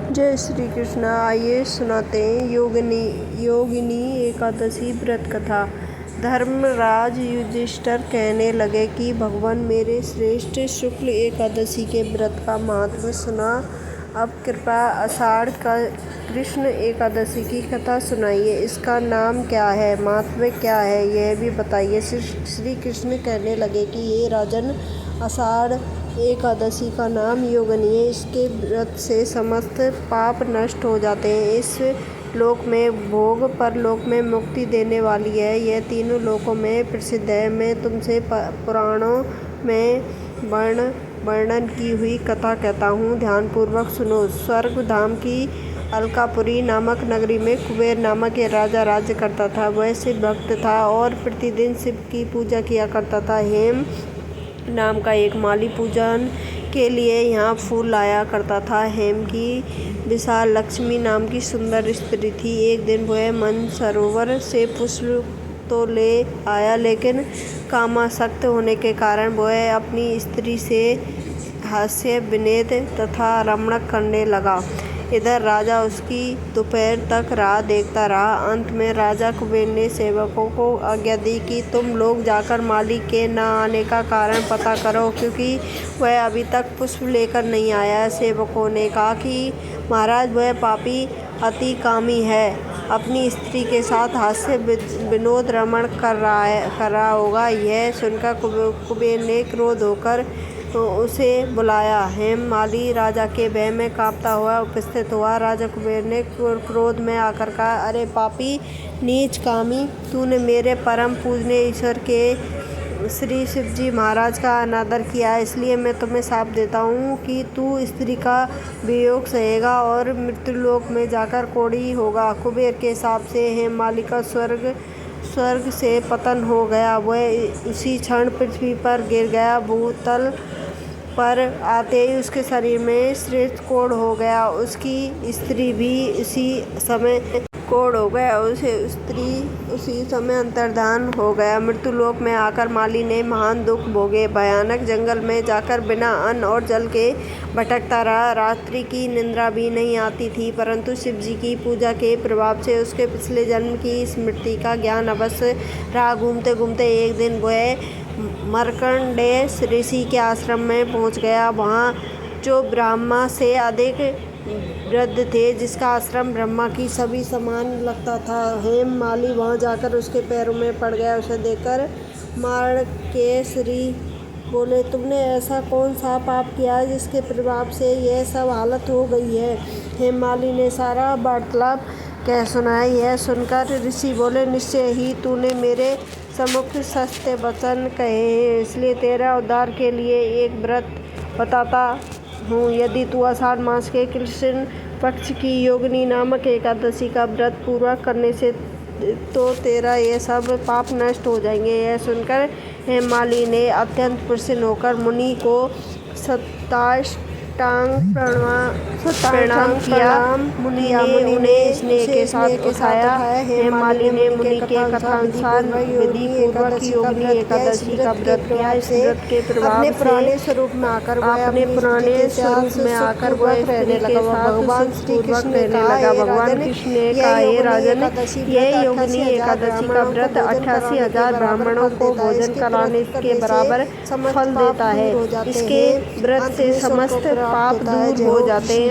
जय श्री कृष्ण। आइए सुनाते हैं योगिनी एकादशी व्रत कथा। धर्मराज युधिष्ठिर कहने लगे कि भगवान, मेरे श्रेष्ठ शुक्ल एकादशी के व्रत का महत्व सुना। अब कृपया आषाढ़ का कृष्ण एकादशी की कथा सुनाइए। इसका नाम क्या है, महत्व क्या है, यह भी बताइए। श्री कृष्ण कहने लगे कि हे राजन, आषाढ़ एकादशी का नाम योगिनी है। इसके व्रत से समस्त पाप नष्ट हो जाते हैं। इस लोक में भोग, परलोक में मुक्ति देने वाली है। यह तीनों लोकों में प्रसिद्ध है। मैं तुमसे पुराणों में वर्णन की हुई कथा कहता हूँ, ध्यानपूर्वक सुनो। स्वर्ग धाम की अलकापुरी नामक नगरी में कुबेर नामक एक राजा राज्य करता था। वह शिव भक्त था और प्रतिदिन शिव की पूजा किया करता था। हेम नाम का एक माली पूजन के लिए यहाँ फूल लाया करता था। हेम की विशाल लक्ष्मी नाम की सुंदर स्त्री थी। एक दिन वह मानसरोवर से पुष्प तो ले आया, लेकिन कामासक्त होने के कारण वह अपनी स्त्री से हास्य विनोद तथा रमणक करने लगा। इधर राजा उसकी दोपहर तक राह देखता रहा। अंत में राजा कुबेर ने सेवकों को आज्ञा दी कि तुम लोग जाकर माली के न आने का कारण पता करो, क्योंकि वह अभी तक पुष्प लेकर नहीं आया। सेवकों ने कहा कि महाराज, वह पापी अति कामी है, अपनी स्त्री के साथ हास्य विनोद रमण कर रहा होगा। यह सुनकर कुबेर ने क्रोध होकर उसे बुलाया। हेम माली राजा के भय में कांपता हुआ उपस्थित हुआ। राजा कुबेर ने क्रोध में आकर कहा, अरे पापी, नीच कामी, तूने मेरे परम पूजनीय ईश्वर के श्री शिवजी महाराज का अनादर किया है। इसलिए मैं तुम्हें शाप देता हूँ कि तू स्त्री का वियोग सहेगा और मृत्युलोक में जाकर कोढ़ी होगा। कुबेर के शाप से हेम माली का स्वर्ग से पतन हो गया। वह उसी क्षण पृथ्वी पर गिर गया। भूतल पर आते ही उसके शरीर में श्रेष्ठ कोढ़ हो गया। उसकी स्त्री भी उसी समय कोढ़ हो गया। उसी समय अंतर्धान हो गया। मृत्युलोक में आकर माली ने महान दुख भोगे। भयानक जंगल में जाकर बिना अन्न और जल के भटकता रहा। रात्रि की निद्रा भी नहीं आती थी, परंतु शिवजी की पूजा के प्रभाव से उसके पिछले जन्म की स्मृति का ज्ञान अवश्य रहा। घूमते घूमते एक दिन वह मार्कंडेय ऋषि के आश्रम में पहुंच गया। वहाँ जो ब्रह्मा से अधिक वृद्ध थे, जिसका आश्रम ब्रह्मा की सभी समान लगता था। हेम माली वहाँ जाकर उसके पैरों में पड़ गया। उसे देखकर मार्कंडेय ऋषि बोले, तुमने ऐसा कौन सा पाप किया जिसके प्रभाव से यह सब हालत हो गई है। हेम माली ने सारा वार्तालाप कह सुनाया। यह सुनकर ऋषि बोले, निश्चय ही तूने मेरे सम्मुख सत्य वचन कहे हैं, इसलिए तेरा उद्धार के लिए एक व्रत बताता हूँ। यदि तू आषाढ़ मास के कृष्ण पक्ष की योगिनी नामक एकादशी का व्रत पूरा करने से तो तेरा ये सब पाप नष्ट हो जाएंगे। यह सुनकर हेम माली ने अत्यंत प्रसन्न होकर मुनि को साष्टांग प्रणाम किया। मुनि ने उन्हें स्नेह के साथ उठाया। हेम माली ने मुनि के कथानुसार विधि पूर्वक योगिनी एकादशी का व्रत किया। इस व्रत के प्रभाव से अपने पुराने स्वरूप में आकर वह रहने लगा। भगवान श्री कृष्ण ने कहा, भगवान कृष्ण ने कहा, हे राजन, यह योगिनी एकादशी का व्रत 88,000 ब्राह्मणों को भोजन कराने के बराबर फल देता है। इसके व्रत से समस्त पाप दूर हो जाते हैं।